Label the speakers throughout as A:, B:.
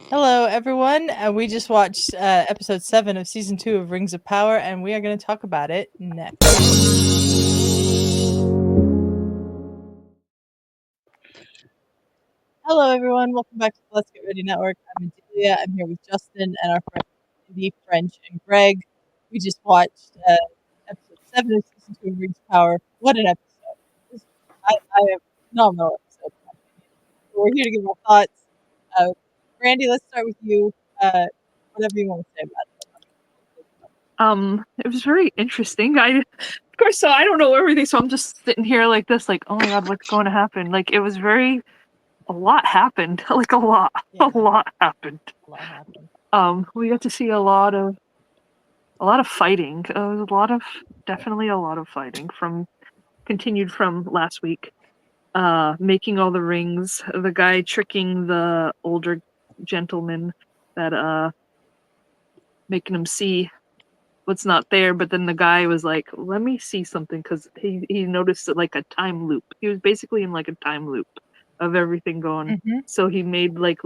A: Hello, everyone. We just watched episode 7 of season 2 of Rings of Power, and we are going to talk about it next. Hello, everyone. Welcome back to the Let's Get Ready Network. I'm Adelia. I'm here with Justin and our friends Andy, French, and Greg. We just watched episode 7 of season 2 of Rings of Power. What an episode! I have a phenomenal episode. We're here to give our thoughts. Brandi, let's start with you. Whatever you want to say about it.
B: It was very interesting. Of course, so I don't know everything, so I'm just sitting here like this, like, oh my god, what's going to happen? Like, it was a lot happened. Like, a lot happened.
A: A lot happened.
B: We got to see a lot of fighting. Definitely a lot of fighting continued from last week. Making all the rings, the guy tricking the older gentleman that making him see what's not there, but then the guy was like, let me see something, because he noticed it like a time loop. He was basically in like a time loop of everything going.
A: Mm-hmm.
B: So he made like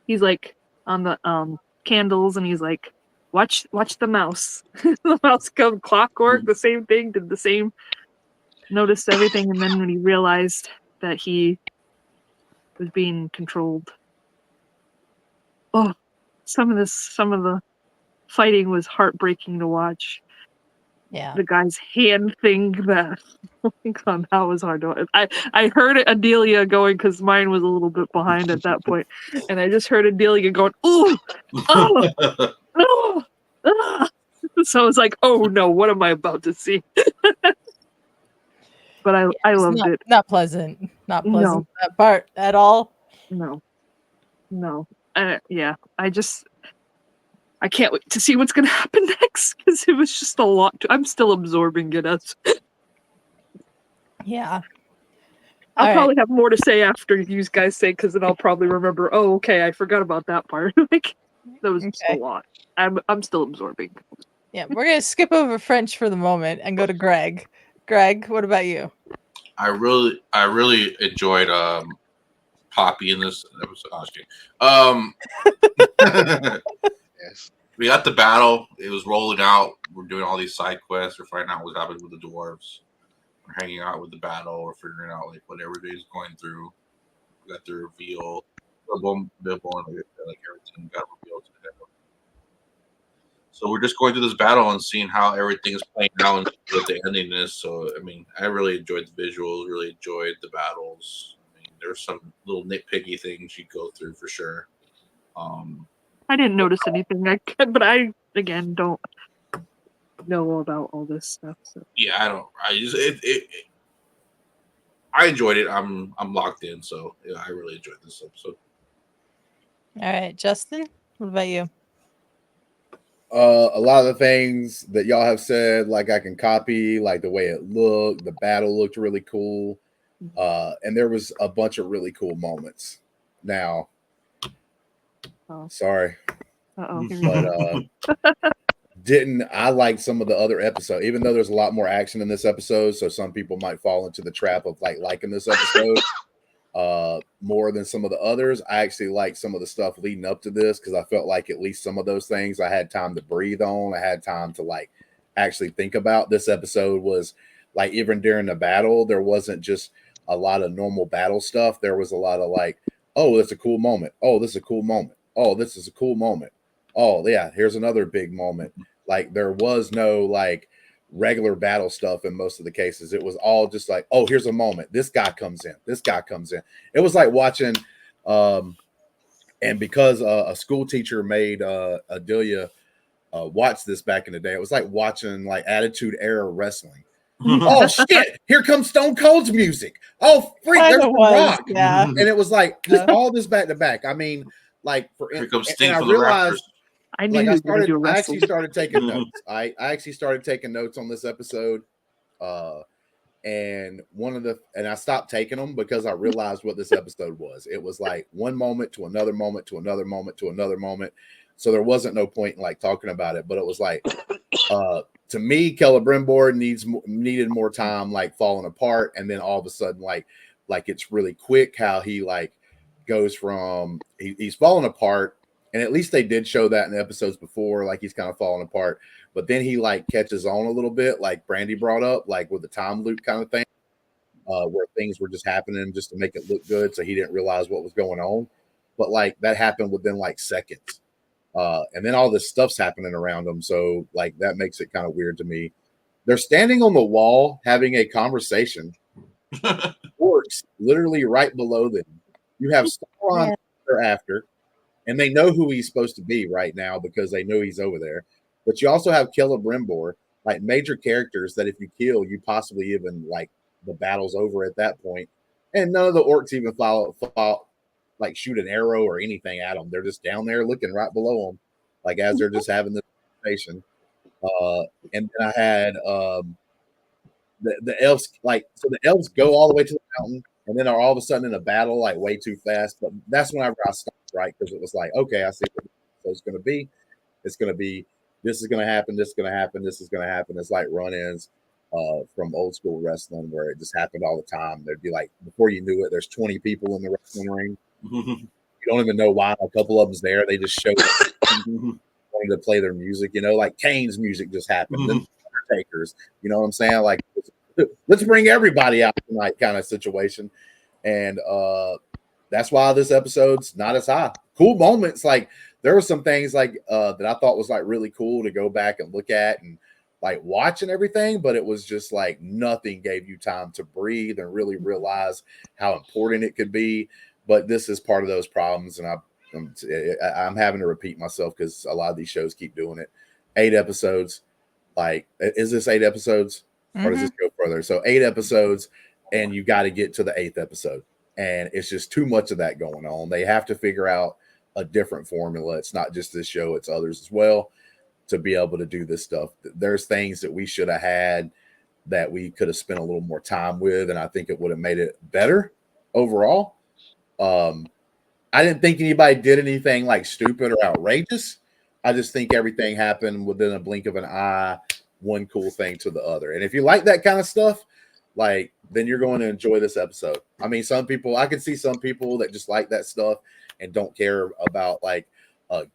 B: he's like on the candles, and he's like, watch the mouse. The mouse come clockwork, the same thing, did the same, noticed everything, and then when he realized that he was being controlled, some of the fighting was heartbreaking to watch.
A: Yeah.
B: The guy's hand thing, that was hard to watch. I heard Adelia going, because mine was a little bit behind at that point, and I just heard Adelia going, ooh, oh, no, ah. So I was like, oh no, what am I about to see? But I loved it.
A: Not pleasant. Not pleasant.
B: No.
A: That part at all.
B: No. Yeah, I can't wait to see what's going to happen next, because it was just a lot. I'm still absorbing it.
A: Yeah.
B: I'll probably have more to say after you guys say, because then I'll probably remember, oh, okay, I forgot about that part. Like, that was just a lot. I'm still absorbing.
A: Yeah, we're going to skip over French for the moment and go to Greg. Greg, what about you?
C: I really enjoyed Poppy in this episode. Yes. We got the battle. It was rolling out. We're doing all these side quests. We're finding out what's happening with the dwarves. We're hanging out with the battle. We're figuring out like what everybody's going through. We got the reveal. Like everything got revealed today. So we're just going through this battle and seeing how everything's playing out and what the ending is. So I mean, I really enjoyed the visuals. Really enjoyed the battles. I mean, there's some little nitpicky things you go through for sure.
B: I didn't notice anything, but I again don't know about all this stuff. So.
C: Yeah, I don't. I enjoyed it. I'm locked in, so yeah, I really enjoyed this episode.
A: All right, Justin, what about you?
D: A lot of the things that y'all have said, like I can copy, like the way it looked, the battle looked really cool, and there was a bunch of really cool moments. Now, sorry, but didn't I like some of the other episodes? Even though there's a lot more action in this episode, so some people might fall into the trap of like liking this episode more than some of the others. I actually like some of the stuff leading up to this, because I felt like at least some of those things I had time to breathe on. I had time to like actually think about. This episode was like, even during the battle, there wasn't just a lot of normal battle stuff. There was a lot of like, oh, that's a cool moment. Oh, this is a cool moment. Oh, this is a cool moment. Oh yeah, here's another big moment. Like, there was no like regular battle stuff in most of the cases. It was all just like, oh, here's a moment. This guy comes in. This guy comes in. It was like watching, and because a school teacher made Adelia watch this back in the day, it was like watching like Attitude Era wrestling. Oh shit! Here comes Stone Cold's music. Oh freak! There's the Rock.
A: Yeah.
D: And it was like just all this back to back. I mean, like
C: Here comes Sting for the Raptors.
B: I knew
D: I actually started taking notes. I actually started taking notes on this episode, and I stopped taking them because I realized what this episode was. It was like one moment to another moment to another moment to another moment. So there wasn't no point in like talking about it. But it was like, to me, Celebrimbor needed more time, like falling apart, and then all of a sudden, like it's really quick how he like goes from he's falling apart. And at least they did show that in the episodes before, like he's kind of falling apart. But then he like catches on a little bit, like Brandi brought up, like with the time loop kind of thing, where things were just happening just to make it look good, so he didn't realize what was going on. But like that happened within like seconds, and then all this stuff's happening around them, so like that makes it kind of weird to me. They're standing on the wall having a conversation. Orcs literally right below them. You have Sauron after. And they know who he's supposed to be right now because they know he's over there. But you also have Celebrimbor, like major characters that if you kill, you possibly even like the battle's over at that point. And none of the orcs even like shoot an arrow or anything at them. They're just down there looking right below them, like as they're just having this conversation. And then I had the elves, like, so the elves go all the way to the mountain and then are all of a sudden in a battle like way too fast. But that's whenever I stopped, right? Because it was like, okay, I see what it's going to be. It's going to be this is going to happen. This is going to happen. This is going to happen. It's like run-ins from old school wrestling where it just happened all the time. There'd be like before you knew it, there's 20 people in the wrestling ring. You don't even know why a couple of them's there. They just showed up, wanted to play their music. You know, like Kane's music just happened. Then Undertaker's. You know what I'm saying? Like, let's bring everybody out tonight, kind of situation. And that's why this episode's not as high. Cool moments, like there were some things like that I thought was like really cool to go back and look at and like watch and everything, but it was just like nothing gave you time to breathe and really realize how important it could be. But this is part of those problems, and I'm having to repeat myself because a lot of these shows keep doing it. 8 episodes, like is this 8 episodes or does this go further? So 8 episodes, and you got to get to the 8th episode. And it's just too much of that going on. They have to figure out a different formula. It's not just this show, it's others as well, to be able to do this stuff. There's things that we should have had that we could have spent a little more time with, and I think it would have made it better overall. I didn't think anybody did anything like stupid or outrageous. I just think everything happened within a blink of an eye, one cool thing to the other. And if you like that kind of stuff, like, then you're going to enjoy this episode. I mean, some people, I can see some people that just like that stuff and don't care about like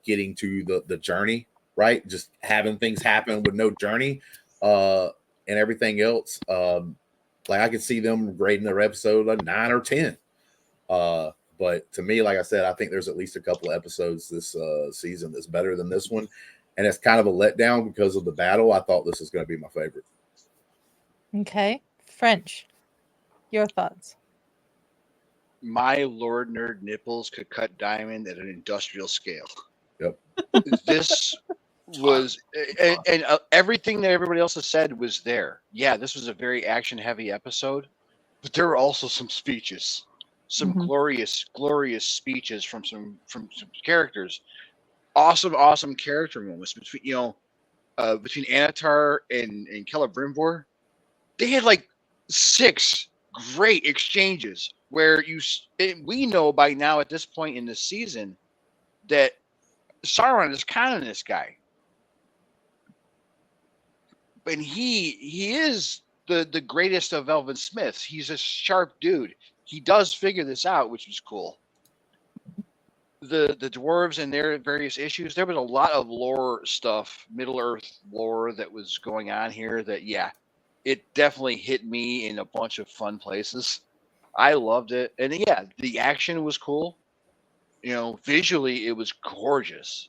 D: getting to the journey, right? Just having things happen with no journey and everything else. Like I could see them grading their episode a 9 or 10. But to me, like I said, I think there's at least a couple of episodes this season that's better than this one. And it's kind of a letdown because of the battle. I thought this was going to be my favorite.
A: Okay. French, your thoughts?
E: My Lord Nerd nipples could cut diamond at an industrial scale.
D: Yep.
E: This was, and everything that everybody else has said was there. Yeah, this was a very action-heavy episode, but there were also some speeches, some glorious speeches from some characters. Awesome character moments between between Anatar and Celebrimbor. They had like 6 great exchanges where we know by now at this point in the season that Sauron is conning this guy, but he is the greatest of Elven Smiths. He's a sharp dude. He does figure this out, which is cool. The dwarves and their various issues. There was a lot of lore stuff, Middle Earth lore that was going on here. That it definitely hit me in a bunch of fun places. I loved it, and the action was cool. Visually it was gorgeous,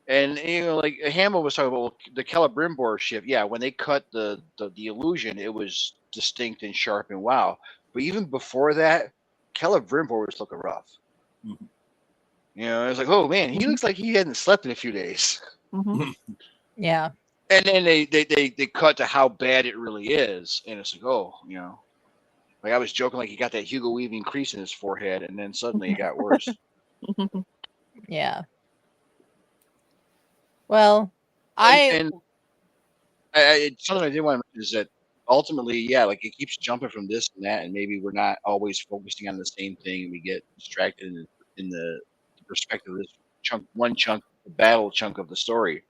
E: and like Hambone was talking about the Celebrimbor ship. Yeah, when they cut the illusion, it was distinct and sharp and wow. But even before that, Celebrimbor was looking rough. Mm-hmm. It was like, oh man, he looks like he hadn't slept in a few days.
B: Mm-hmm.
A: Yeah.
E: And then they cut to how bad it really is, and it's like, like I was joking, like he got that Hugo Weaving crease in his forehead, and then suddenly it got worse.
A: Yeah. Well,
E: and something I did want to mention is that ultimately, like it keeps jumping from this and that, and maybe we're not always focusing on the same thing, and we get distracted in the perspective of this the battle chunk of the story.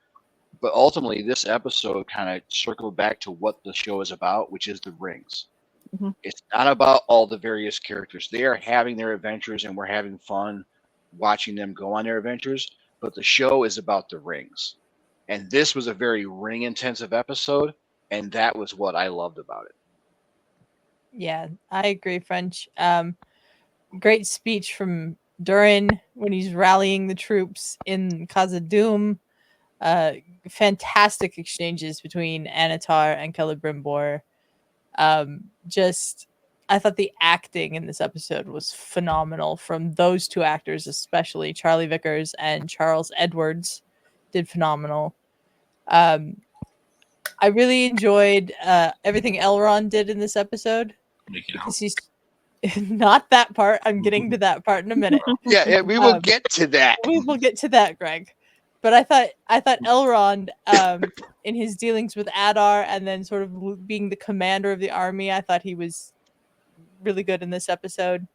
E: But ultimately, this episode kind of circled back to what the show is about, which is the rings. Mm-hmm. It's not about all the various characters. They are having their adventures, and we're having fun watching them go on their adventures. but the show is about the rings. And this was a very ring intensive episode, and that was what I loved about it.
A: Yeah, I agree, French. Great speech from Durin when he's rallying the troops in Khazad-dûm. Fantastic exchanges between Anatar and Celebrimbor. I thought the acting in this episode was phenomenal from those two actors, especially Charlie Vickers and Charles Edwards did phenomenal. I really enjoyed everything Elrond did in this episode
C: Making out.
A: because he's not that part. I'm getting to that part in a minute.
E: Yeah, we will get to that.
A: We will get to that, Greg. But I thought Elrond, in his dealings with Adar and then sort of being the commander of the army, I thought he was really good in this episode.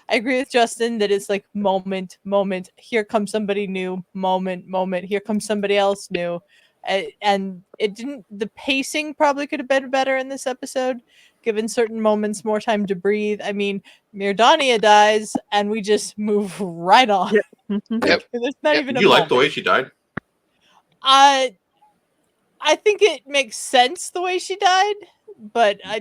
A: I agree with Justin that it's like moment, here comes somebody new, moment, here comes somebody else new. And it didn't, the pacing probably could have been better in this episode, given certain moments more time to breathe. I mean, Mirdania dies and we just move right on.
E: Yep.
A: There's not even
C: Did
A: a
C: you like
A: moment.
C: the way she died?
A: I think it makes sense the way she died, but I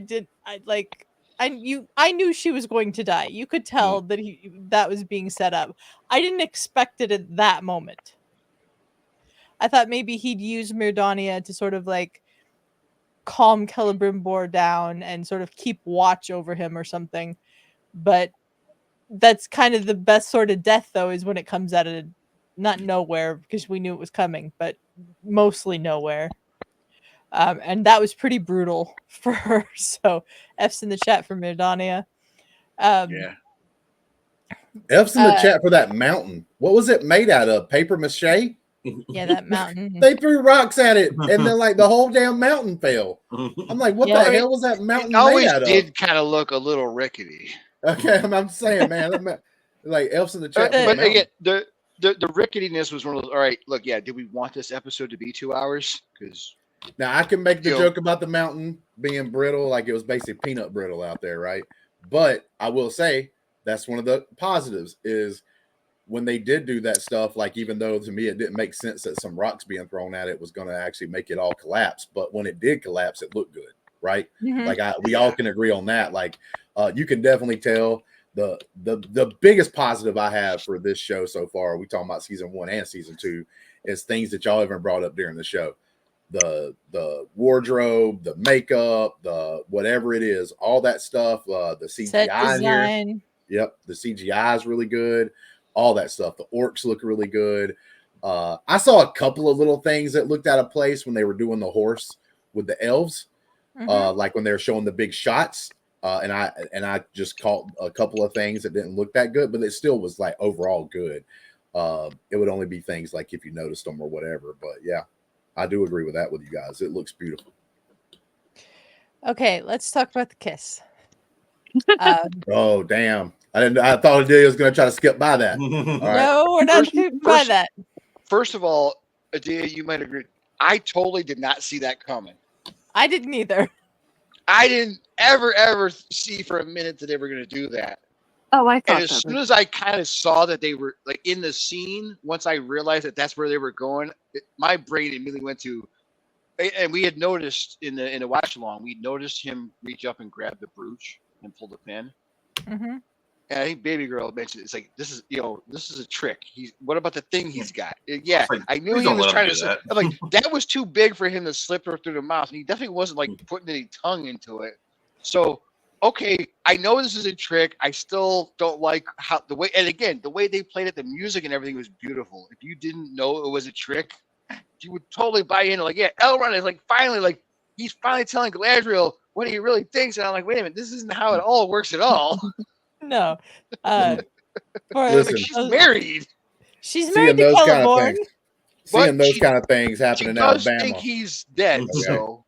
A: knew she was going to die. You could tell that was being set up. I didn't expect it at that moment. I thought maybe he'd use Mirdania to sort of like calm Celebrimbor down and sort of keep watch over him or something. But that's kind of the best sort of death, though, is when it comes out of not nowhere, because we knew it was coming, but mostly nowhere. And that was pretty brutal for her. So F's in the chat for Mirdania.
E: Yeah.
D: F's in the chat for that mountain. What was it made out of? Paper mache?
A: Yeah, that mountain.
D: They threw rocks at it, and then like the whole damn mountain fell. I'm like, what the hell was that mountain
E: It always
D: made out
E: did
D: of?
E: kind of look a little rickety.
D: Okay, I'm saying, man, like F's in the chat.
E: But again, the ricketiness was one of those. All right, look, yeah. Did we want this episode to be 2 hours? Because
D: now I can make the joke about the mountain being brittle, like it was basically peanut brittle out there, right? But I will say that's one of the positives is when they did do that stuff, like even though to me it didn't make sense that some rocks being thrown at it was going to actually make it all collapse, but when it did collapse, it looked good, right?
A: Mhm.
D: Like we all can agree on that. Like you can definitely tell the biggest positive I have for this show so far. We talking about season 1 and season 2 is things that y'all haven't brought up during the show. The wardrobe, the makeup, the whatever it is, all that stuff. The CGI
A: Set design.
D: in here. Yep, the CGI is really good. All that stuff. The orcs look really good. I saw a couple of little things that looked out of place when they were doing the horse with the elves, like when they were showing the big shots. And I just caught a couple of things that didn't look that good, but it still was like overall good. It would only be things like if you noticed them or whatever. But yeah, I do agree with that with you guys. It looks beautiful.
A: Okay, let's talk about the kiss.
D: Oh damn! I thought Adelia was going to try to skip by that. All right.
A: No, we're not skipping by that.
E: First of all, Adelia, you might agree. I totally did not see that coming.
A: I didn't either.
E: I didn't ever see for a minute that they were going to do that.
B: Oh, I thought
E: And as soon as I kind of saw that they were like in the scene, once I realized that that's where they were going, my brain immediately went to. And we had noticed in the watch along, we noticed him reach up and grab the brooch and pull the pin.
A: Mm-hmm.
E: And I think Baby Girl mentioned it's like this is a trick. What about the thing he's got? Yeah,
C: Like,
E: I knew
C: please
E: he
C: don't
E: was
C: let him
E: trying
C: do
E: to.
C: that.
E: I'm like that was too big for him to slip her through the mouth, and he definitely wasn't like putting any tongue into it. So okay, I know this is a trick. I still don't like how the way, and again, the way they played it, the music and everything was beautiful. If you didn't know it was a trick, you would totally buy in. Like, yeah, Elrond is like he's finally telling Galadriel what he really thinks, and I'm like, wait a minute, this isn't how it all works at all.
A: No.
D: Listen.
E: She's married.
A: She's
D: Seeing
A: married to
D: those kind of
A: Celeborn.
D: things, seeing those
E: she-
D: kind of things happen
E: She
D: in
E: does
D: Alabama.
E: think he's dead,
D: Okay.
E: so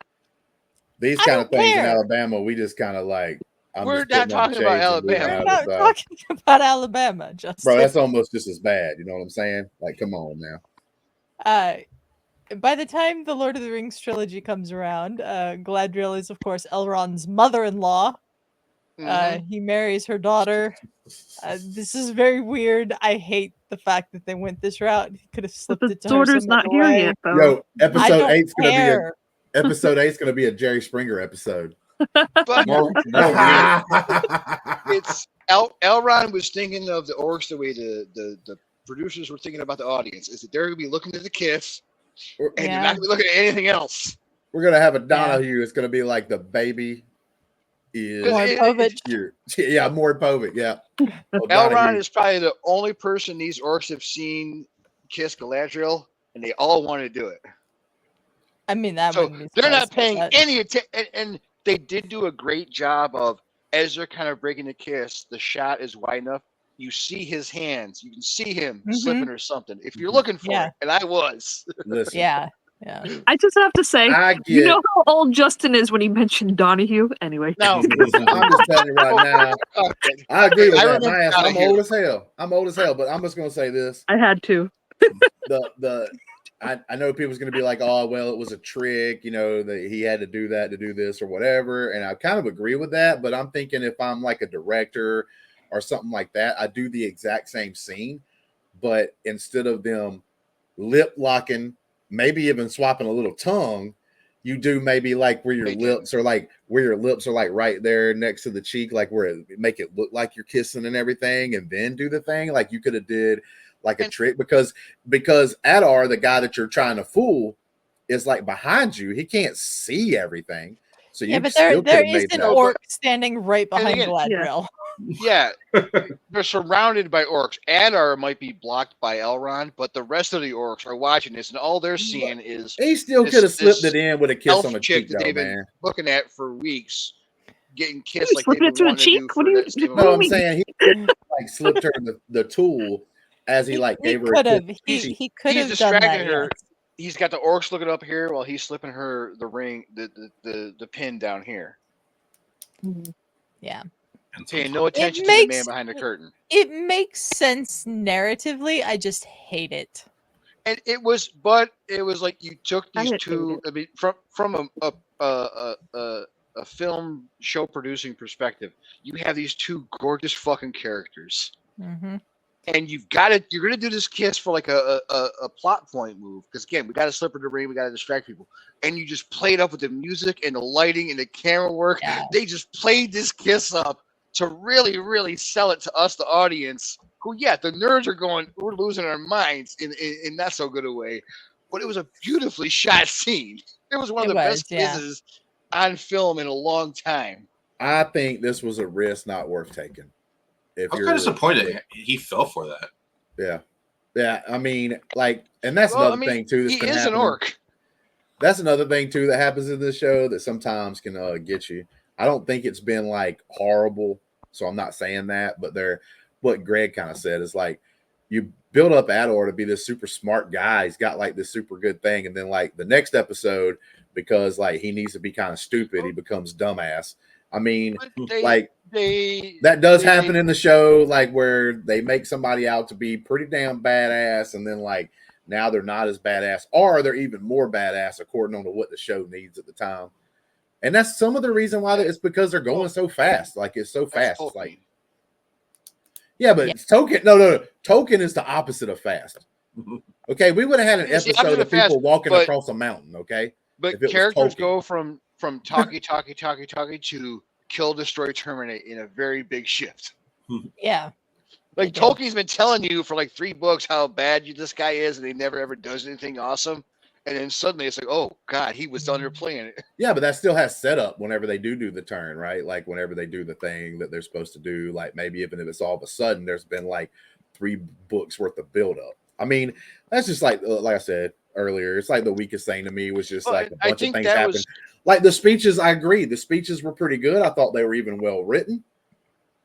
D: These
A: I
D: kind
A: don't
D: of things in
A: care.
D: Alabama, we just kind of like.
E: We're not talking about Alabama.
A: We're not talking about Alabama, Justin.
D: Bro, that's almost just as bad. You know what I'm saying? Like, come on now.
A: By the time the Lord of the Rings trilogy comes around, Galadriel is, of course, Elrond's mother-in-law.
E: Mhm.
A: He marries her daughter. This is very weird. I hate the fact that they went this route. He could have
B: But
A: slipped
B: the
A: it to her
B: daughter's
A: some
B: not
A: other
B: here
A: way.
B: yet, though.
D: Yo,
A: I
D: episode
A: don't
D: 8's gonna be
A: care.
D: episode 8's gonna be a Jerry Springer episode.
E: But
C: More weird.
E: it's Elrond was thinking of the orcs the way the producers were thinking about the audience. Is that they're gonna be looking at the kiss and they're
A: Yeah.
E: not gonna be looking at anything else.
D: We're gonna have a Donahue. It's gonna be like the baby is
A: More Povich.
D: here. Yeah, more Povich. Yeah. Oh,
E: Elrond
D: Donahue.
E: is probably the only person these orcs have seen kiss Galadriel, and they all want to do it.
A: I mean, that
E: So
A: wouldn't be
E: they're not
A: surprising,
E: paying
A: but-
E: any attention, and they did do a great job of, as they're kind of breaking the kiss, the shot is wide enough. You see his hands. You can see him slipping or something. If you're looking for
A: Yeah.
E: it, and I was.
D: Listen,
A: Yeah.
B: I just have to say,
D: I get.
B: you know how old Justin is when he mentioned Donahue? Anyway.
E: No.
D: Listen, I'm just telling you right now.
E: Okay.
D: I agree with
E: I
D: that.
E: remember
D: My ass, I'm
E: Donahue.
D: old as hell. I'm old as hell, but I'm just gonna say this.
B: I had to.
D: I know people's gonna be like, oh well, it was a trick, you know, that he had to do that to do this or whatever. And I kind of agree with that, but I'm thinking if I'm like a director or something like that, I do the exact same scene, but instead of them lip locking, maybe even swapping a little tongue, you do maybe like where your
E: They
D: lips are like right there next to the cheek, like where it make it look like you're kissing and everything, and then do the thing. Like you could have did like a trick because Adar, the guy that you're trying to fool, is like behind you. He can't see everything. So you
A: Yeah, but
D: still
A: there
D: could have
A: is
D: made
A: an
D: that.
A: orc standing right behind
E: again-
A: Galadriel.
E: Yeah, they're surrounded by orcs. Adar might be blocked by Elrond, but the rest of the orcs are watching this, and all they're seeing is
D: He still
E: this-
D: could have slipped
E: this
D: it in with a kiss
E: elf
D: on the
E: chick
D: cheek,
E: that
D: though,
E: they've been
D: man.
E: looking at for weeks, getting kissed
B: you
E: like they've
B: slipping
E: been
B: it to the
E: wanting to do
B: cheek?
E: for
B: What do you-
E: that same
D: No,
E: amount.
D: I'm saying he like slipped her the tool as he like gave her a
A: could
D: kiss.
A: have.
D: on the
A: He
D: cheek.
A: he could
E: He's
A: have done that.
E: distracting her.
A: Yes.
E: He's got the orcs looking up here while he's slipping her the ring, the pin down here,
A: Yeah.
C: And
E: paying no attention to the man behind the curtain.
A: It makes sense narratively. I just hate it.
E: And it was like you took
B: I
E: these
B: hate
E: two.
B: it.
E: I mean, from a film show producing perspective, you have these two gorgeous fucking characters,
A: Hmm.
E: and you've got to. You're gonna do this kiss for like a plot point move because again, we got to slip in the ring, we got to distract people, and you just played up with the music and the lighting and the camera work.
A: Yeah.
E: They just played this kiss up to really, really sell it to us, the audience. Who, yeah, the nerds are going, we're losing our minds in not so good a way, but it was a beautifully shot scene. It was one of
A: It
E: the
A: was,
E: best
A: yeah.
E: kisses on film in a long time.
D: I think this was a risk not worth taking. If
C: I'm
D: you're
C: kind of disappointed he fell for that.
D: yeah. I mean, like, and that's
E: Well,
D: another thing too. That's
E: He
D: been
E: is an
D: happening.
E: orc.
D: That's another thing too that happens in this show that sometimes can get you. I don't think it's been like horrible, so I'm not saying that. But what Greg kind of said is like you build up Ador to be this super smart guy. He's got like this super good thing, and then like the next episode, because like he needs to be kind of stupid, he becomes dumbass. I mean,
E: But
D: that does
E: they-
D: happen in the show, like where they make somebody out to be pretty damn badass, and then like now they're not as badass, or they're even more badass according to what the show needs at the time. And that's some of the reason why it's because they're going so fast. Like it's so
E: that's
D: fast. It's
E: Tolkien.
D: like, yeah, but
A: Yeah.
D: Tolkien, no. Tolkien is the opposite of fast. Okay, we would have had an
E: It's the
D: episode
E: opposite
D: of
E: of fast,
D: people walking
E: but-
D: across a mountain. Okay,
E: But
D: if it was
E: characters
D: Tolkien.
E: go from talkie to kill, destroy, terminate in a very big shift.
A: Yeah.
E: Like
A: They do.
E: Tolkien's been telling you for like 3 books how bad this guy is, and he never ever does anything awesome. And then suddenly it's like, oh God, he was done there playing it.
D: yeah, but that still has setup whenever they do the turn, right? Like whenever they do the thing that they're supposed to do. Like maybe even if it's all of a sudden, there's been like 3 books worth of buildup. I mean, that's just like I said earlier, it's like the weakest thing to me was just
E: Well,
D: like a
E: I
D: bunch of
E: think
D: things
E: that
D: happened.
E: was-
D: Like the speeches, I agree. The speeches were pretty good. I thought they were even well written,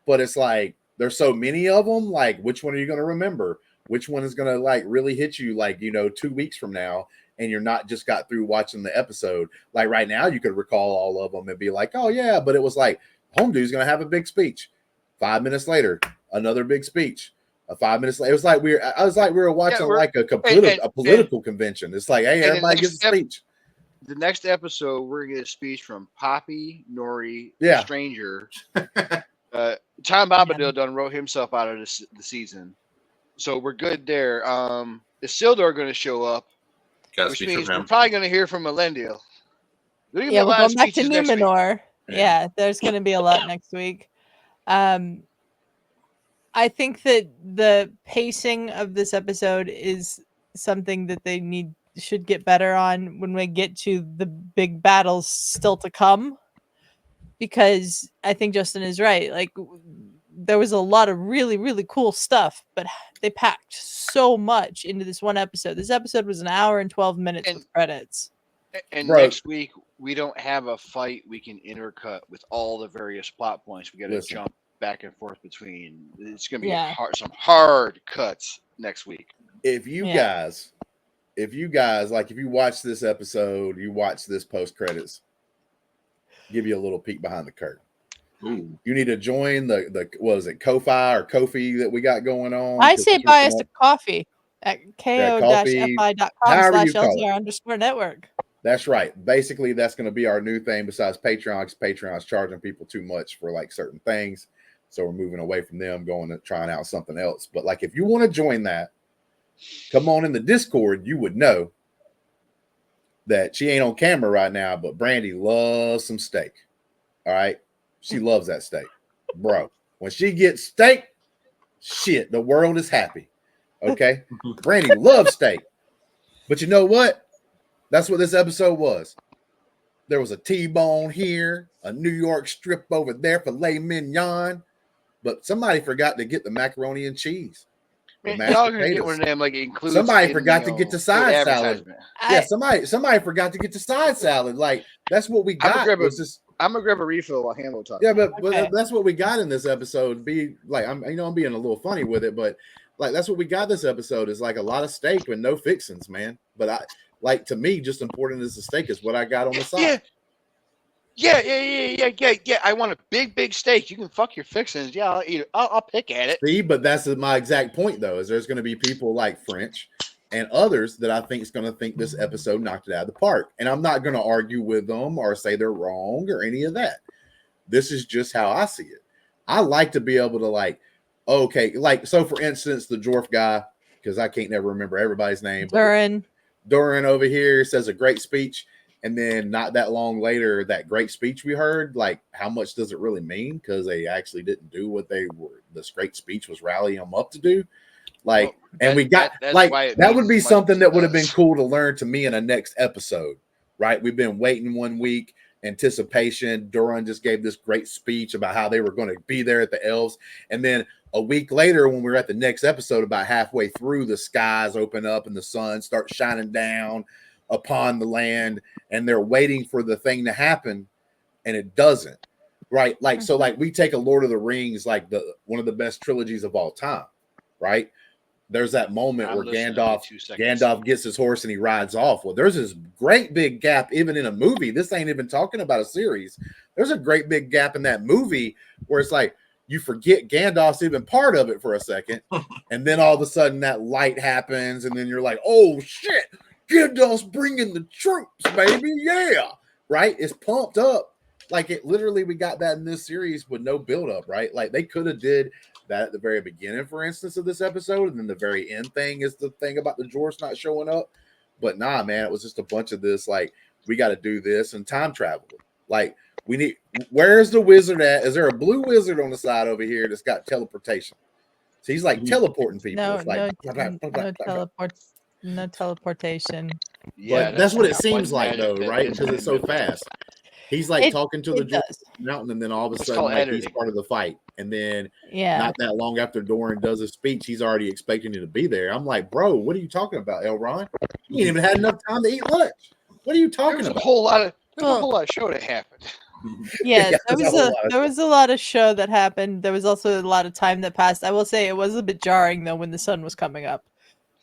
D: but it's like there's so many of them. Like, which one are you going to remember? Which one is going to like really hit you? Like, 2 weeks from now, and you're not just got through watching the episode. Like right now, you could recall all of them and be like, oh yeah, but it was like Home Dude's going to have a big speech. 5 minutes later, another big speech. 5 minutes later, it was like we were watching
E: we're-
D: like a political convention. It's like, hey,
E: and the
D: everybody
E: next
D: gets a speech.
E: The next episode, we're gonna get a speech from Poppy, Nori,
D: Yeah.
E: Stranger. Tom Bombadil done wrote himself out of the season. So we're good there. Isildur going to show up,
C: Got to
E: which
C: speak
E: means
C: from
E: we're
C: him.
E: probably going to hear from Elendil. There's gonna be
A: Yeah,
E: a
A: we're
E: lot of
A: going back to
E: speeches next week.
A: Numenor.
D: Yeah.
A: Yeah, there's going to be a lot next week. I think that the pacing of this episode is something that they should get better on when we get to the big battles still to come. Because I think Justin is right. Like there was a lot of really, really cool stuff, but they packed so much into this one episode. This episode was an hour and 12 minutes
E: And-
A: with credits.
E: And
D: Bro.
E: next week we don't have a fight we can intercut with all the various plot points. We got to
D: Listen.
E: jump back and forth between. It's gonna be
A: Yeah.
E: some hard cuts next week.
D: If you
A: Yeah.
D: guys, like if you watch this episode, you watch this post credits, give you a little peek behind the curtain.
C: Ooh.
D: You need to join the what is it, Ko-Fi or Kofi that we got going on.
A: I say buy us a coffee at
D: Ko-Fi, however you call it.
A: ko-fi.com/LGR_network.
D: That's right. Basically, that's going to be our new thing besides Patreon, because Patreon's charging people too much for like certain things. So we're moving away from them, going to trying out something else. But like if you want to join that, come on in the Discord. You would know that she ain't on camera right now, but Brandi loves some steak. All right. She loves that steak. Bro, when she gets steak, shit, the world is happy. Okay. Brandi loves steak. But you know what? That's what this episode was. There was a T-bone here, a New York strip over there, filet mignon, but somebody forgot to get the macaroni and cheese.
E: Man,
D: mashed
E: y'all gonna get
D: potatoes.
E: one of them like it includes.
D: Somebody
E: in,
D: forgot
E: you
D: to get the
E: know,
D: side
E: good
D: salad.
E: advertisement.
D: Yeah, somebody forgot to get the side salad. Like that's what we
E: I'm gonna
D: got.
E: grab a-
D: Was just,
E: I'm gonna grab a refill while Hambone talks.
D: yeah, but
A: Okay.
D: that's what we got in this episode. Be like, I'm being a little funny with it, but like that's what we got this episode is like a lot of steak with no fixings, man. But I like to me, just important as the steak is what I got on the side.
E: Yeah. I want a big steak. You can fuck your fixings. Yeah, I'll eat it. I'll pick at it.
D: See, but that's my exact point, though, is there's going to be people like French and others that I think is going to think this episode knocked it out of the park. And I'm not going to argue with them or say they're wrong or any of that. This is just how I see it. I like to be able to like, okay, like, so for instance, the dwarf guy, because I can't never remember everybody's name. Durin over here says a great speech. And then not that long later, that great speech we heard, like how much does it really mean? Because they actually didn't do what this great speech was rallying them up to do. Like,
E: Well,
D: and we got
E: that's
D: like
E: why it
D: that would
E: means
D: be
E: as much
D: something
E: as
D: that
E: it
D: would have been
E: does.
D: cool to learn to me in a next episode, right? We've been waiting 1 week, anticipation. Durin just gave this great speech about how they were going to be there at the elves, and then a week later, when we were at the next episode, about halfway through, the skies open up and the sun starts shining down upon the land, and they're waiting for the thing to happen, and it doesn't. Right? Like so, like we take a Lord of the Rings, like one of the best trilogies of all time, right? There's that moment
E: I'm
D: where
E: listening to you 2 seconds.
D: Gandalf gets his horse and he rides off. Well, there's this great big gap, even in a movie. This ain't even talking about a series. There's a great big gap in that movie where it's like you forget Gandalf's even part of it for a second, and then all of a sudden that light happens, and then you're like, oh shit, Gandalf's bringing the troops, baby, yeah, right? It's pumped up. Like it literally, we got that in this series with no build up, right? Like they could have did that at the very beginning, for instance, of this episode, and then the very end thing is the thing about the dwarves not showing up. But nah, man, it was just a bunch of this. Like we got to do this and time travel. Like we need. Where's the wizard at? Is there a blue wizard on the side over here that's got teleportation? So he's like teleporting people.
A: No,
D: It's like,
A: no teleportation.
E: Yeah,
D: but that's what it
E: not
D: seems
E: one
D: like, though,
E: magic that
D: right?
E: is
D: Because it's so
E: infinite.
D: fast. He's like
A: It-
D: talking to the
A: it
D: dwarf
A: does.
D: mountain, and then all of a
E: It's
D: sudden,
E: called
D: like he's
E: editing.
D: part of the fight. And then
A: Yeah.
D: not that long after Doran does his speech, he's already expecting you to be there. I'm like, bro, what are you talking about, Elron? You ain't even had enough time to eat lunch. What are you
E: There
D: talking
E: was a
D: about?
E: whole lot of
A: Well-
E: show that happened.
A: Yeah,
D: Yeah,
A: there
D: there's
A: was
D: a whole lot of
A: there was a lot of show that happened. There was also a lot of time that passed. I will say it was a bit jarring though when the sun was coming up.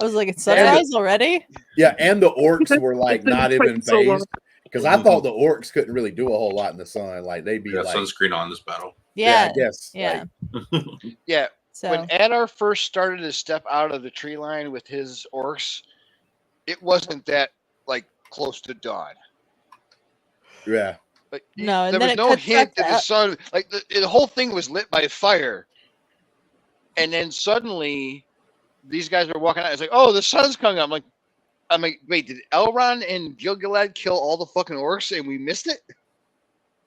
A: I was like, it's
E: Yeah.
A: sunrise already?
D: Yeah, and the orcs were like
B: It's been
D: not even
B: quite so long.
D: phased. Because I thought the orcs couldn't really do a whole lot in the sun. Like they'd be
C: We got
D: like,
C: sunscreen on this battle.
D: yeah,
A: Yeah.
D: I guess.
A: Yeah.
D: Like,
E: Yeah,
A: So
E: when Adar first started to step out of the tree line with his orcs, it wasn't that like close to dawn.
D: yeah.
E: Like
A: No, and
E: there
A: then
E: was
A: it
E: no
A: cuts
E: hint
A: back
E: that
A: to
E: the sun, like the whole thing was lit by fire, and then suddenly these guys are walking out. It's like, oh, the sun's coming up. I'm like, wait, did Elrond and Gil-galad kill all the fucking orcs and we missed it?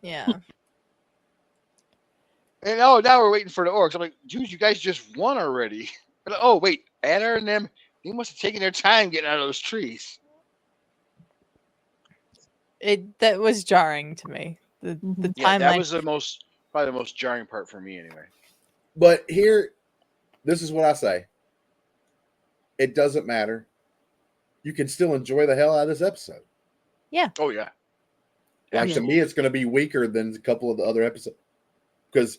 A: Yeah.
E: And oh, now we're waiting for the orcs. I'm like, dude, you guys just won already. And, oh, wait, Adar and them, they must have taken their time getting out of those trees.
A: That was jarring to me. The
E: Yeah, that
A: timeline.
E: was probably the most jarring part for me anyway.
D: But here, this is what I say. It doesn't matter. You can still enjoy the hell out of this episode.
E: Oh, yeah.
D: Like, to me, it's going to be weaker than a couple of the other episodes. Because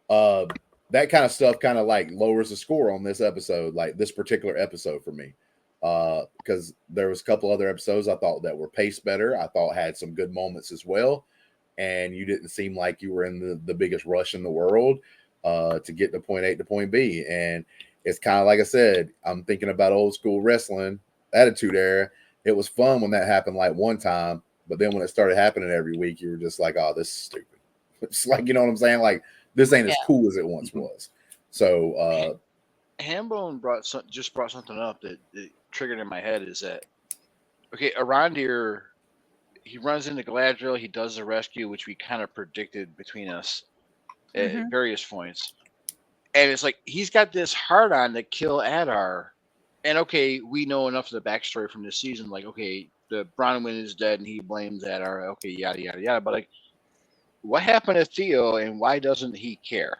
D: that kind of stuff kind of like lowers the score on this episode, like this particular episode for me. Because there was a couple other episodes I thought that were paced better. I thought had some good moments as well. And you didn't seem like you were in the biggest rush in the world to get to point A to point B. And it's kind of like I said, I'm thinking about old school wrestling, Attitude Era. It was fun when that happened like one time. But then when it started happening every week, you were just like, oh, this is stupid. It's like, you know what I'm saying? Like, this ain't as cool as it once was. So,
E: Hambone just brought something up that triggered in my head is that, okay, Arondir, he runs into Galadriel, he does the rescue, which we kind of predicted between us at various points. And it's like, he's got this hard-on to kill Adar. And okay, we know enough of the backstory from this season, like, okay, the Bronwyn is dead and he blames Adar, okay, yada, yada, yada. But like, what happened to Theo and why doesn't he care?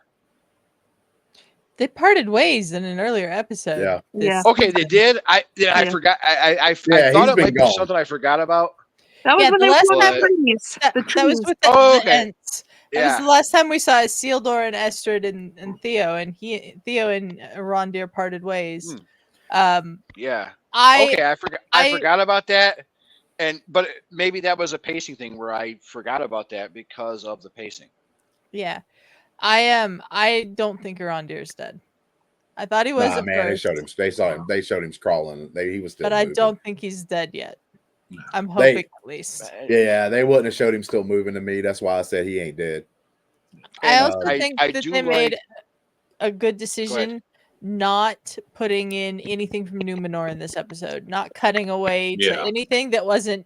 A: They parted ways in an earlier episode.
B: Yeah.
E: Okay, they did. I forgot. I thought it might be something I forgot about.
B: That was when they were trees.
A: That was with the Ents. That was the last time we saw Isildur and Estrid and Theo, and Theo and Arondir parted ways.
E: Yeah. I forgot about that. But maybe that was a pacing thing where I forgot about that because of the pacing.
A: Yeah. I don't think Arondir's dead. I thought he was at
D: man,
A: first.
D: they showed him. They showed him crawling. He was still.
A: But
D: moving.
A: I don't think he's dead yet. I'm hoping at least.
D: Yeah, they wouldn't have showed him still moving to me. That's why I said he ain't dead.
A: I also think that they made a good decision not putting in anything from Numenor in this episode, not cutting away to anything that wasn't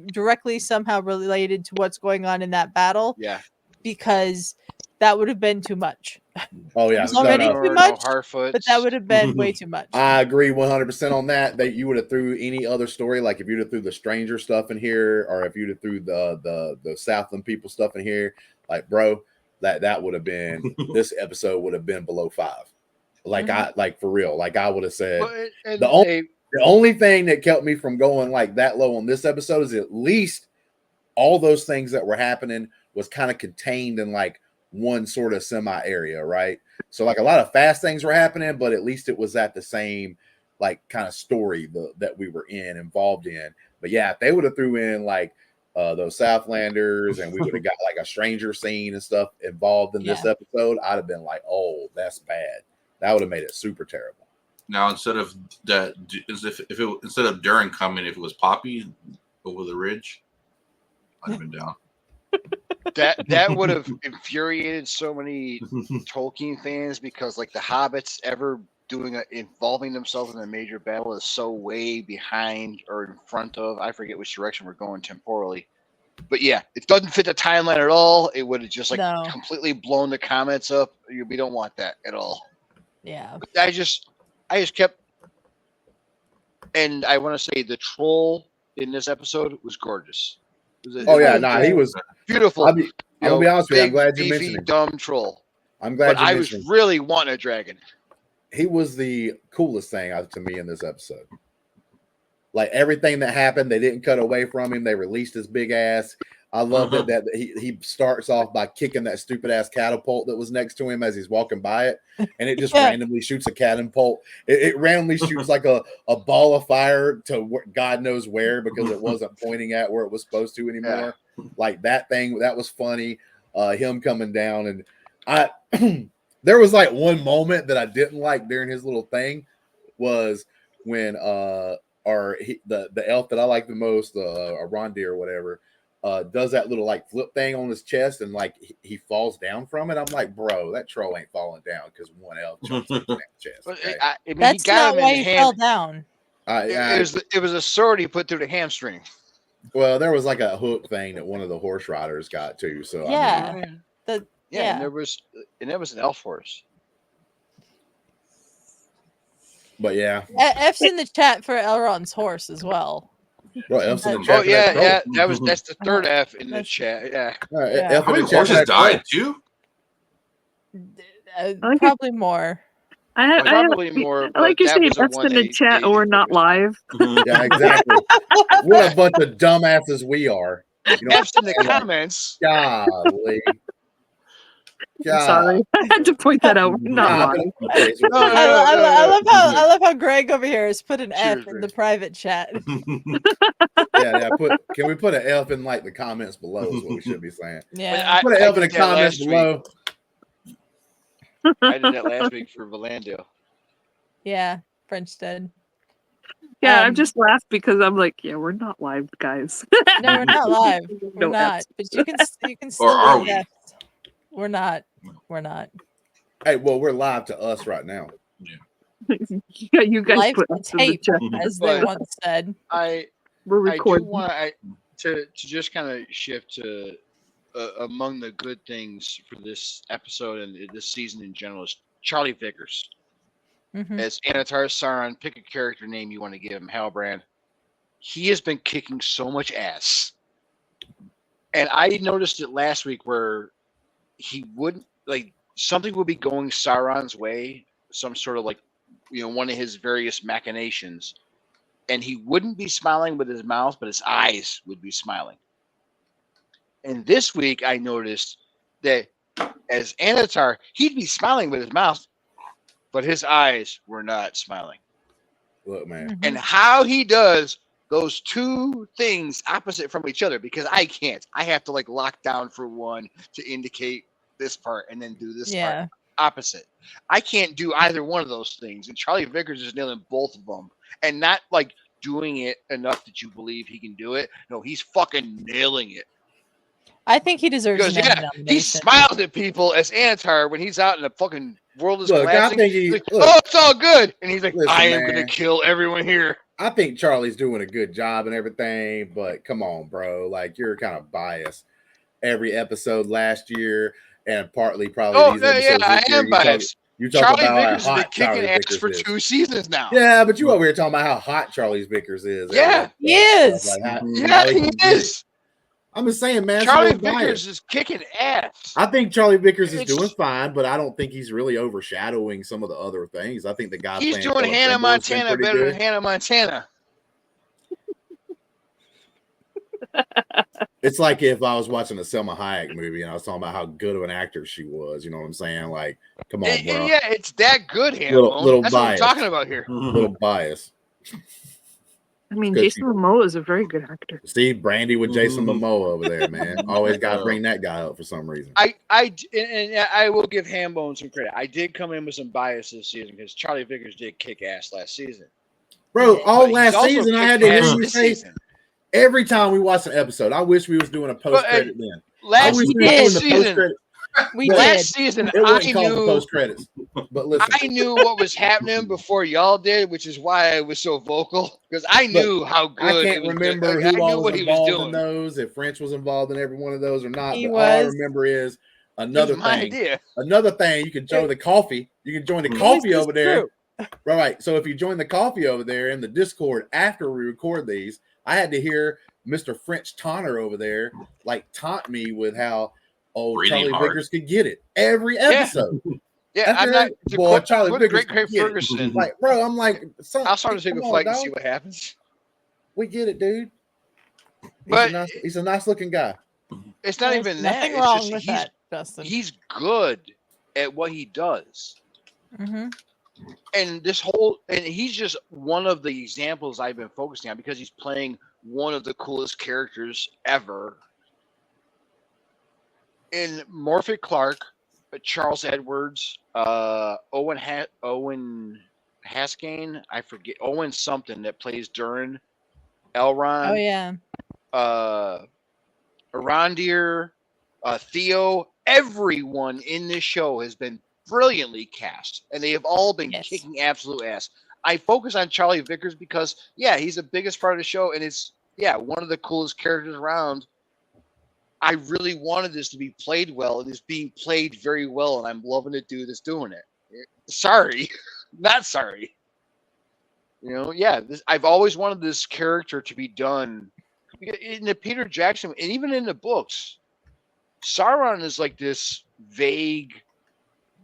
A: directly somehow related to what's going on in that battle.
E: Yeah.
A: Because that would have been too much.
D: Oh yeah,
A: it was already too much, but that would have been way too much.
D: I agree 100% on that. That you would have threw any other story, like if you'd have threw the stranger stuff in here, or if you'd have threw the Southland people stuff in here, like bro, that would have been this episode would have been below 5. Like for real, like I would have said the only thing that kept me from going like that low on this episode is at least all those things that were happening was kind of contained in like one sort of semi area, right? So like a lot of fast things were happening, but at least it was at the same like kind of story that we were involved in. But yeah, if they would have threw in like those Southlanders and we would have got like a stranger scene and stuff involved in this episode, I'd have been like, oh, that's bad. That would have made it super terrible.
C: Now instead of that, instead of Durin coming, if it was Poppy over the ridge, I'd have been down.
E: That would have infuriated so many Tolkien fans because like the Hobbits ever involving themselves in a major battle is so way behind or in front of, I forget which direction we're going temporally. But yeah, it doesn't fit the timeline at all. It would have just completely blown the comments up. We don't want that at all.
A: Yeah.
E: I just kept, and I want to say the troll in this episode was gorgeous.
D: He was
E: beautiful.
D: I'll be honest with you. I'm glad you mentioned him.
E: Dumb troll.
D: I'm glad.
E: But I was really wanting a dragon.
D: He was the coolest thing to me in this episode. Like everything that happened, they didn't cut away from him. They released his big ass. I loved it that he starts off by kicking that stupid ass catapult that was next to him as he's walking by it, and it just randomly shoots a catapult. It randomly shoots like a ball of fire to God knows where because it wasn't pointing at where it was supposed to anymore. Yeah. Like that thing that was funny. Him coming down, and I there was like one moment that I didn't like during his little thing was when the elf that I like the most, Rondi or whatever. does that little like flip thing on his chest and like he falls down from it. I'm like, bro, that troll ain't falling down because one elf jumps on his chest.
E: But
D: Okay?
E: I mean,
A: That's
E: he got
A: not
E: him
A: why
E: in the
A: he fell
E: ham.
A: down.
E: It was a sword he put through the hamstring.
D: Well, there was like a hook thing that one of the horse riders got too. So
A: Yeah.
D: I mean,
E: Yeah, and there was an elf horse.
D: but yeah,
A: F's in the chat for Elrond's horse as well.
D: well, elf's in the
E: Oh
D: chat. for that troll.
E: that's the third F in the
A: That's-
E: chat. Yeah.
A: Yeah.
D: Elf
C: How
D: in
C: many
D: the chat for
C: horses
D: that troll.
C: died too?
B: like
A: Probably more.
E: Probably more. But
B: like you're
E: that
B: saying,
E: was the
B: F's
E: one
B: in the
E: they
B: chat, or we're not
E: focused on.
B: live.
D: Yeah, exactly. What a bunch of dumbasses we are. You know,
E: F's in the comments.
D: golly.
B: I'm sorry, I had to point that out. We're not
D: God.
B: live.
E: No,
A: I love how Greg over here has put an F
E: Cheers,
A: in
E: Greg.
A: the private chat.
D: Yeah. Can we put an elf in like the comments below? Is what we should be saying.
A: Yeah.
D: Put an elf in the
E: did that
D: comments
E: last
D: below.
E: week. I did that last week for Valando.
A: Yeah. French did.
B: Yeah, I
A: Um,
B: just laughed because I'm like, yeah, we're not live, guys.
A: No, we're not live. We're
B: No
A: not.
B: Fs.
A: But you can still
C: are
A: leave
C: we?
A: Fs. We're not. We're not.
D: Hey, well, we're live to us right now.
B: Yeah, you guys
A: Live
B: put
A: to
B: us in the
A: tape,
B: chat.
A: as they
E: But-
A: once said.
B: We're
E: I do
B: recording.
E: want to just kind of shift to among the good things for this episode and this season in general is Charlie Vickers
A: Mhm.
E: as Anatar Sauron. Pick a character name you want to give him. Halbrand. He has been kicking so much ass, and I noticed it last week where he wouldn't like something would be going Sauron's way, some sort of like one of his various machinations. And he wouldn't be smiling with his mouth, but his eyes would be smiling. And this week, I noticed that as Anatar, he'd be smiling with his mouth, but his eyes were not smiling.
D: Look, man.
A: Mhm.
E: And how he does those two things opposite from each other, because I can't. I have to like lock down for one to indicate this part and then do this part opposite. I can't do either one of those things. And Charlie Vickers is nailing both of them. And not like doing it enough that you believe he can do it. No, he's fucking nailing it.
A: I think he deserves
E: Because
A: an Emmy
E: he
A: nomination.
E: smiles at people as Anatar when he's out in the fucking world is
D: Look, I
E: collapsing.
D: think
E: He's like,
D: look,
E: oh, it's all good. And he's like,
D: listen,
E: I am
D: man.
E: going to kill everyone here.
D: I think Charlie's doing a good job and everything, but come on, bro. Like, you're kind of biased. Every episode last year, and partly probably
E: Oh,
D: these
E: no, yeah,
D: episodes
E: I
D: this year,
E: am biased.
D: you talk
E: Charlie
D: about
E: Vickers
D: how
E: has been
D: hot
E: kicking
D: Charlie
E: ass
D: Vickers
E: for
D: is.
E: 2 seasons now.
D: Yeah, but you over here talking about how hot Charlie Vickers is.
E: Yeah.
A: He is.
D: Like, how
E: Yeah, he
D: can do it.
E: is.
D: I'm just saying, man.
E: Charlie
D: it's a little
E: Vickers
D: biased.
E: is kicking ass.
D: I think Charlie Vickers is
E: It's-
D: doing fine, but I don't think he's really overshadowing some of the other things. I think the guy
E: He's
D: playing
E: doing
D: Philip
E: Hannah
D: Brimble has been
E: Montana
D: pretty
E: better
D: good.
E: than Hannah Montana.
D: It's like if I was watching a Selma Hayek movie and I was talking about how good of an actor she was. You know what I'm saying? Like, come on, bro.
E: Yeah, it's that good,
D: Little
E: Hambone. That's what I'm
D: biased.
E: talking about here.
D: A little bias.
B: I mean,
D: Good
B: Jason Momoa is a very good actor.
D: See, Brandi with Jason Momoa over there, man. Always got to bring that guy up for some reason.
E: I will give Hambone some credit. I did come in with some bias this season because Charlie Vickers did kick ass last season.
D: Bro, all
E: But he's
D: last
E: also
D: season I had
E: kicked
D: to hear
E: ass
D: you
E: this
D: say
E: season.
D: every time we watched an episode, I wish we was doing a post credit then. I
E: Last
D: wish
A: we
D: we was
A: did.
D: doing the post
E: season,
D: credit.
A: We
D: But
A: did.
E: last season,
D: It wasn't
E: I
D: called the
E: knew
D: post credits. But listen,
E: I knew what was happening before y'all did, which is why I was so vocal because I knew how good.
D: I
E: it
D: can't
E: was
D: remember
E: doing.
D: who
E: I knew
D: all
E: what
D: was
E: he was
D: involved in
E: doing.
D: those, if French was involved in every one of those or not.
A: He
D: But all I
A: was.
D: remember is
E: It
D: another
E: was my
D: thing.
E: idea.
D: Another thing, you can join the coffee. You can join the
C: This
D: coffee
A: is
D: over there.
A: true.
D: Right. So if you join the coffee over there in the Discord after we record these, I had to hear Mr. French Taunter over there like taunt me with how
C: Breathing
D: Charlie
C: hard.
D: Vickers could get it every episode.
E: Yeah,
D: After
E: I'm not.
D: that, boy, Charlie
E: What
D: Vickers
E: Great Craig
D: could get it.
E: Ferguson.
D: Like, bro, I'm like, son,
E: I'll start to take a
D: come on,
E: fight and
D: dog.
E: see what happens.
D: We get it, dude.
E: But
D: He's a nice looking guy.
E: it's not
A: There's
E: even that.
A: nothing
E: It's
A: wrong
E: just
A: with that, Justin.
E: he's good at what he does.
A: Mhm.
E: And he's just one of the examples I've been focusing on because he's playing one of the coolest characters ever. In Morphic Clark, Charles Edwards, Owen Haskane, I forget, Owen something that plays Durin, Elrond.
A: Oh yeah.
E: Arondir, Theo, everyone in this show has been brilliantly cast, and they have all been
A: Yes.
E: kicking absolute ass. I focus on Charlie Vickers because, yeah, he's the biggest part of the show, and it's, one of the coolest characters around. I really wanted this to be played well, and it's being played very well, and I'm loving the dude that's doing it. Sorry, not sorry. I've always wanted this character to be done in the Peter Jackson, and even in the books. Sauron is like this vague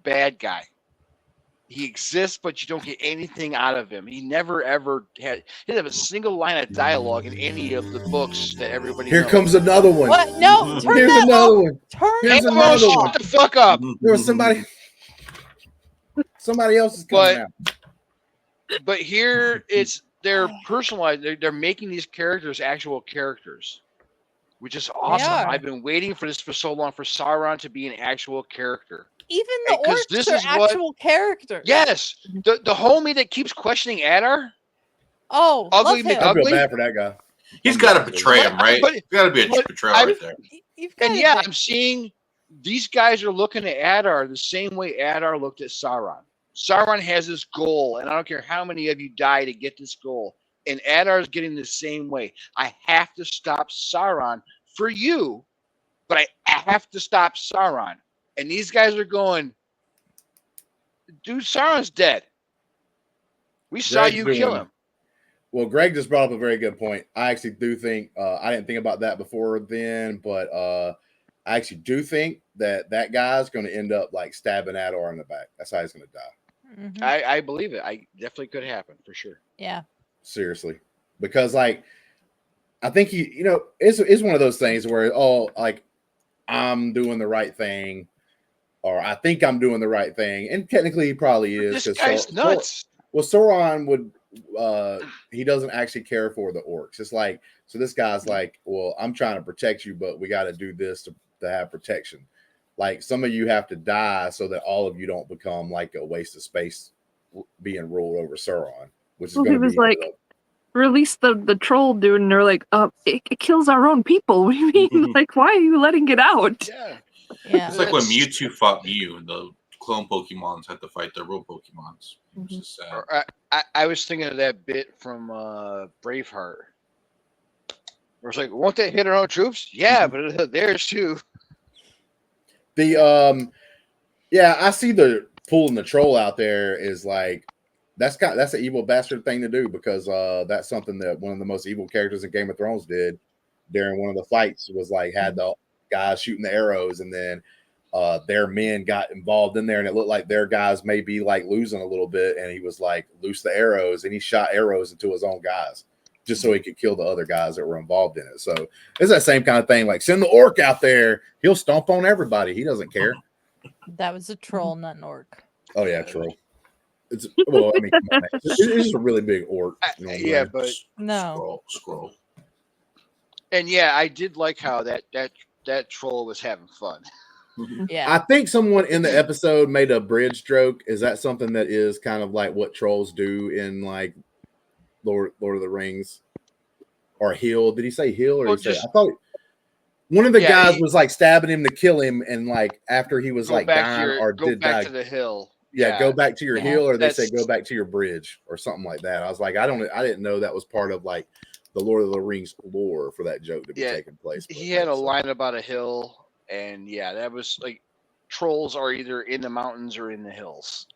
E: bad guy. He exists, but you don't get anything out of him. He never ever he didn't have a single line of dialogue in any of the books that everybody
D: Here
E: knows.
D: comes another one.
A: What? No, turn
D: Here's
A: that
D: another
A: off.
D: one.
A: Turn
D: Here's
A: it
D: another
A: off.
D: one.
E: Shut the fuck up.
D: There was somebody else is coming out.
E: But here they're personalized. They're making these characters actual characters, which is awesome.
A: are.
E: I've been waiting for this for so long, for Sauron to be an actual character.
A: Even the
E: 'Cause
A: orcs
E: this
A: are
E: is what-
A: actual characters.
E: Yes, the homie that keeps questioning Adar.
A: Oh,
E: Ugly
A: love him.
D: I feel
E: Ugly?
D: bad for that guy.
C: He's got to betray him, right?
E: But-
C: He's got to be a
E: but
C: betrayal
E: I'm-
C: right there.
A: You've got
E: And
A: it
E: yeah,
A: there.
E: I'm seeing these guys are looking at Adar the same way Adar looked at Sauron. Sauron has this goal, and I don't care how many of you die to get this goal. And Adar is getting the same way. I have to stop Sauron for you, but I have to stop Sauron. And these guys are going, dude, Sauron's dead. We saw
D: Greg's
E: you
D: doing-
E: kill him.
D: Well, Greg just brought up a very good point. I actually do think I didn't think about that before then, but I actually do think that guy's going to end up like stabbing Adar in the back. That's how he's going to die.
A: Mhm.
E: I believe it. I definitely could happen for sure.
A: Yeah.
D: Seriously, because like I think it's one of those things where like I'm doing the right thing, or I think I'm doing the right thing, and technically he probably is.
E: This guy's nuts.
D: Well, Sauron would. He doesn't actually care for the orcs. It's like, so this guy's like, well, I'm trying to protect you, but we got to do this to have protection. Like some of you have to die so that all of you don't become like a waste of space being ruled over Sauron, which is
B: Well,
D: going
B: he
D: to
B: was
D: be
B: like, release the troll dude, and they're like, it kills our own people. What do you mean? Like, why are you letting it out?
E: Yeah.
A: Yeah.
C: It's like when Mewtwo fought Mew, and the clone Pokemons had to fight their real Pokemons. Which is sad.
E: Or I was thinking of that bit from Braveheart. Where it's like, won't they hit our own troops? Yeah, but theirs too.
D: the yeah, I see the pulling the troll out there is like that's an evil bastard thing to do, because that's something that one of the most evil characters in Game of Thrones did during one of the fights, was like had the guys shooting the arrows, and then their men got involved in there, and it looked like their guys may be like losing a little bit, and he was like, loose the arrows, and he shot arrows into his own guys just so he could kill the other guys that were involved in it. So it's that same kind of thing. Like, send the orc out there, he'll stomp on everybody, he doesn't care.
A: That was a troll, not an orc.
D: Oh yeah, troll. It's well, I mean, it's just a really big orc. You know what I
E: Yeah,
D: mean?
E: but
A: No.
C: Scroll.
E: and yeah, I did like how that troll was having fun.
A: Yeah.
D: I think someone in the episode made a bridge joke. Is that something that is kind of like what trolls do in like Lord of the Rings? Or Hill? Did he say Hill, or
E: Well,
D: did he say?
E: just-
D: I thought one of the
E: Yeah,
D: guys was like stabbing him to kill him, and like after he was
E: Go
D: like
E: back
D: dying
E: to
D: or
E: go
D: did
E: back
D: die.
E: to the hill.
D: Yeah, go back to your
A: Yeah.
D: hill, or they say
E: That's-
D: go back to your bridge, or something like that. I was like, I didn't know that was part of like the Lord of the Rings lore for that joke to be
E: Yeah,
D: taking place. but
E: He had a
D: that's,
E: line about a hill, and yeah, that was like trolls are either in the mountains or in the hills.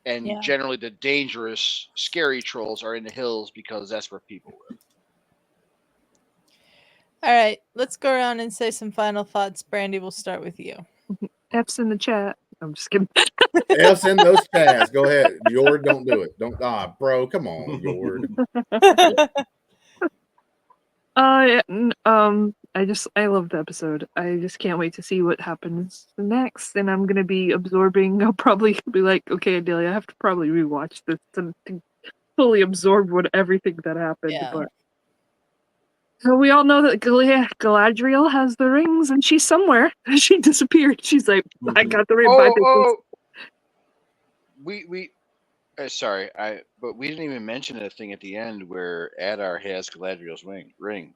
E: And
A: Yeah.
E: generally the dangerous, scary trolls are in the hills because that's where people live.
A: All right. Let's go around and say some final thoughts. Brandi, we'll start with you.
B: F's in the chat. I'm just kidding.
D: F's in those tabs. Go ahead, Yord. Don't do it. Don't, bro. Come on, Yord.
B: I love the episode. I just can't wait to see what happens next. And I'm gonna be absorbing. I'll probably be like, okay, Adelia, I have to probably rewatch this to fully absorb everything that happened.
A: Yeah.
B: But so we all know that Galadriel has the rings, and she's somewhere. She disappeared. She's like, I got the ring. Bye, bitches.
E: We sorry, but we didn't even mention the thing at the end where Adar has Galadriel's ring.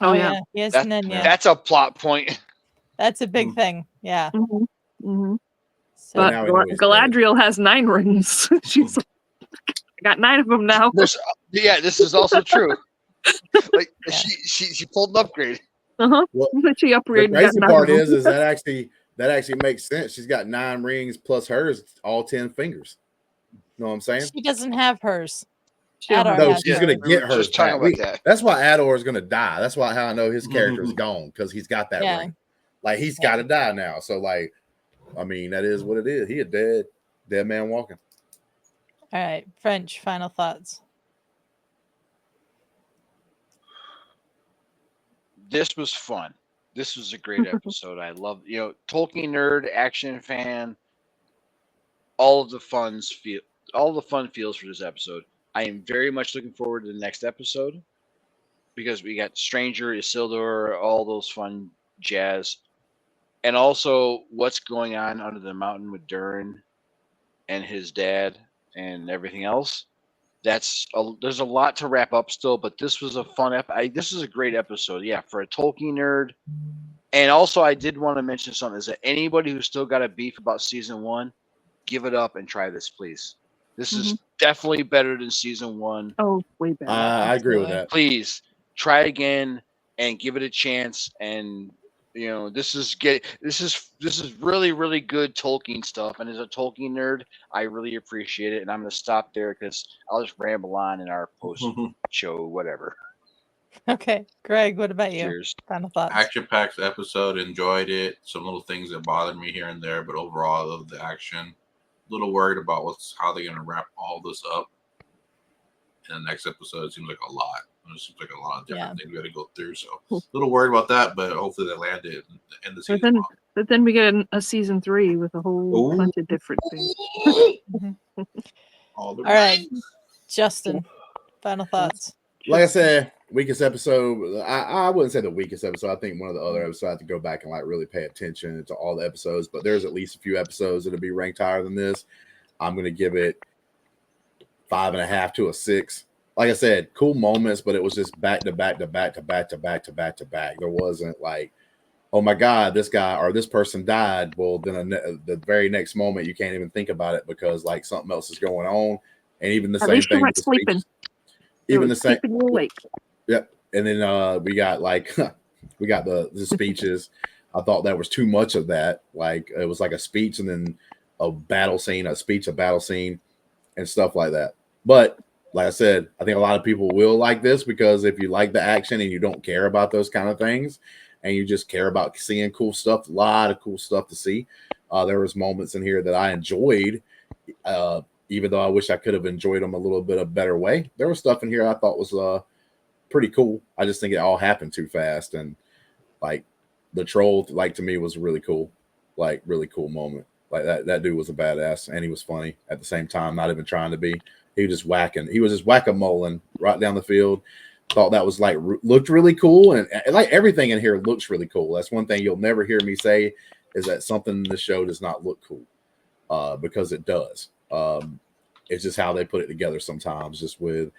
B: Oh, yeah.
A: Yes,
E: That,
A: Nenya.
E: that's a plot point.
A: That's a big thing. Yeah.
B: Mhm. Mhm.
A: So,
B: But
D: now we know he's dead.
B: Galadriel has 9 rings. She's like, I got 9 of them now.
E: This is also true. Like
A: Yeah.
E: she pulled an upgrade.
B: Uh-huh.
D: Well,
B: She
D: the
B: upgraded and got
D: crazy
B: 9
D: part
B: of them.
D: is that actually makes sense. She's got 9 rings plus hers, all 10 fingers. You know what I'm saying?
A: she doesn't have hers.
B: She don't
A: Adar
B: have
D: No,
A: has
D: she's
A: hers.
D: gonna
E: We were
D: get hers
E: just talking
D: back.
E: about that.
D: That's why Ador is gonna die. That's why how I know his character is gone, because he's got that
A: Yeah.
D: ring. Like he's got to die now. So like, I mean, that is what it is. He a dead man walking.
A: All right, French. Final thoughts.
E: This was fun. This was a great episode. I love, Tolkien nerd, action fan. All the fun feels for this episode. I am very much looking forward to the next episode because we got Stranger, Isildur, all those fun jazz, and also what's going on under the mountain with Durin and his dad and everything else. There's a lot to wrap up still, but this was a fun this is a great episode. Yeah, for a Tolkien nerd. And also, I did want to mention something: is that anybody who's still got a beef about season 1, give it up and try this, please. This is definitely better than season 1.
B: Oh, way better.
D: I agree with that.
E: Please try again and give it a chance. And this is really, really good Tolkien stuff. And as a Tolkien nerd, I really appreciate it. And I'm going to stop there because I'll just ramble on in our post show, whatever.
A: Okay, Greg. What about you?
E: Cheers.
A: Final thoughts.
C: Action-packed episode. Enjoyed it. Some little things that bothered me here and there, but overall, I love the action. A little worried about how they're going to wrap all this up in the next episode. It seems like a lot. It seems like a lot of different things we got to go through. So a little worried about that, but hopefully they land it in the season.
B: But then we get a season 3 with a whole bunch of different things.
C: All
A: right, Justin. Final thoughts.
D: Like I said, weakest episode. I wouldn't say the weakest episode. I think one of the other episodes I have to go back and like really pay attention to all the episodes. But there's at least a few episodes that'll be ranked higher than this. I'm gonna give it 5.5 to a 6. Like I said, cool moments, but it was just back to back to back to back to back to back to back. There wasn't like, oh my God, this guy or this person died. Well, then the very next moment you can't even think about it because like something else is going on. And even the same thing with the
B: sleeping.
D: Even the same.
B: You awake.
D: Yep. And then we got like we got the speeches. I thought that was too much of that. Like it was like a speech and then a battle scene, a speech, a battle scene, and stuff like that. But like I said, I think a lot of people will like this because if you like the action and you don't care about those kind of things and you just care about seeing cool stuff, a lot of cool stuff to see. There was moments in here that I enjoyed, even though I wish I could have enjoyed them a little bit a better way. There was stuff in here I thought was pretty cool. I just think it all happened too fast. And like the troll, like to me was really cool, like really cool moment. Like that dude was a badass and he was funny at the same time, not even trying to be. He was just whack-a-moling right down the field. Thought that was like looked really cool, and like everything in here looks really cool. That's one thing you'll never hear me say is that something in the show does not look cool, because it does. It's just how they put it together sometimes. Just with,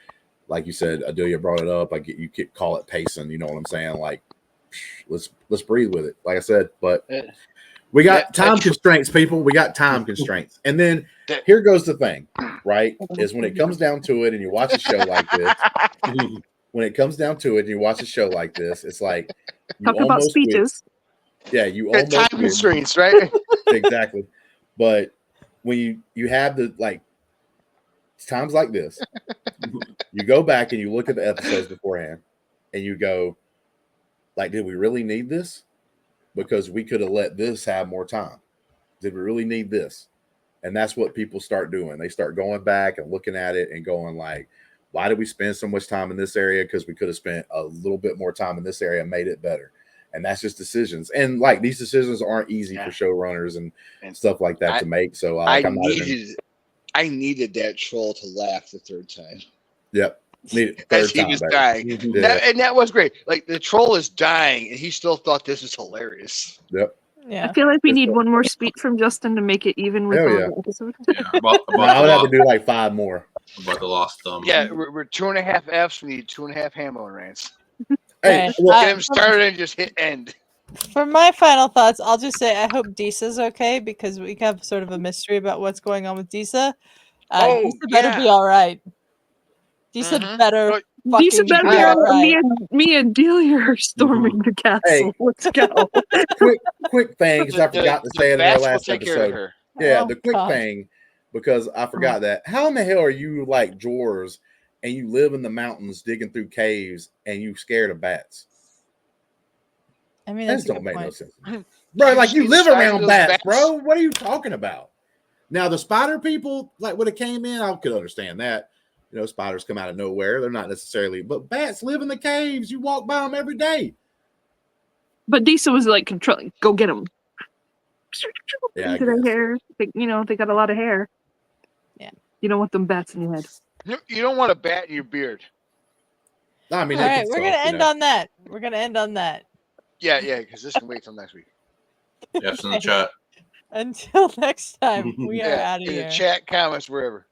D: like you said, Adelia brought it up. Like you could call it pacing. You know what I'm saying? Like let's breathe with it. Like I said, but we got time constraints, people. We got time constraints, and then here goes the thing. Right, is when it comes down to it and you watch a show like this, it's like you
B: talk about speeches.
D: You almost
E: time constraints, right?
D: Exactly. But when you have the like times like this, you go back and you look at the episodes beforehand and you go, like, did we really need this? Because we could have let this have more time. Did we really need this? And that's what people start doing. They start going back and looking at it and going like, why did we spend so much time in this area? Because we could have spent a little bit more time in this area and made it better. And that's just decisions. And like these decisions aren't easy for showrunners and stuff like that to make. So
E: I needed that troll to laugh the third time.
D: Yep.
E: As he was dying. And that was great. Like the troll is dying and he still thought this was hilarious.
D: Yep.
A: Yeah.
B: I feel like we need one more speech from Justin to make it even with the episode.
C: Yeah,
D: I would have to do like 5 more.
C: About the lost thumb.
E: Yeah, we're 2.5 Fs. We need 2.5 Hambone rants.
D: Hey,
A: Right.
D: well,
E: Get him started and just hit end.
A: For my final thoughts, I'll just say I hope Disa's okay because we have sort of a mystery about what's going on with Disa.
E: Oh,
A: Disa better be
E: yeah.
A: all right. Disa
E: Mhm.
A: better
E: But
B: Disa
A: fucking
B: better
A: be
B: be
A: all
B: all right.
A: right.
B: Me and Delia are storming the castle. Let's go.
D: quick thing, because I forgot to say it in our
E: bats will
D: last
E: take care of
D: episode.
E: her.
D: Yeah,
A: Oh,
D: the quick
A: God.
D: thing, because I forgot that. How in the hell are you like dwarves and you live in the mountains digging through caves and you scared of bats?
A: I mean,
D: That
A: that's
D: just
A: a
D: don't
A: good
D: make no
A: point.
D: sense. Bro,
E: You
D: like
E: see
D: you
E: the
D: live
E: size of
D: around
E: those
D: bats, bro. What are you talking about? Now the spider people, like when it came in, I could understand that. You know, spiders come out of nowhere. They're not necessarily, but bats live in the caves. You walk by them every day.
B: But Disa was like controlling. Go get them.
D: Yeah, I
B: Into their
D: guess.
B: hair. They got a lot of hair.
A: Yeah.
B: You don't want them bats in your head.
E: You don't want a bat in your beard.
D: I mean,
A: All
D: they
A: right,
D: can
A: we're
D: suck,
A: gonna
D: you
A: end
D: know.
A: on that. We're gonna end on that.
E: Yeah, because this can wait till next week.
C: Yes, in the chat.
A: Until next time, we are
E: Yeah,
A: out of
E: in the
A: here.
E: chat, comments, wherever.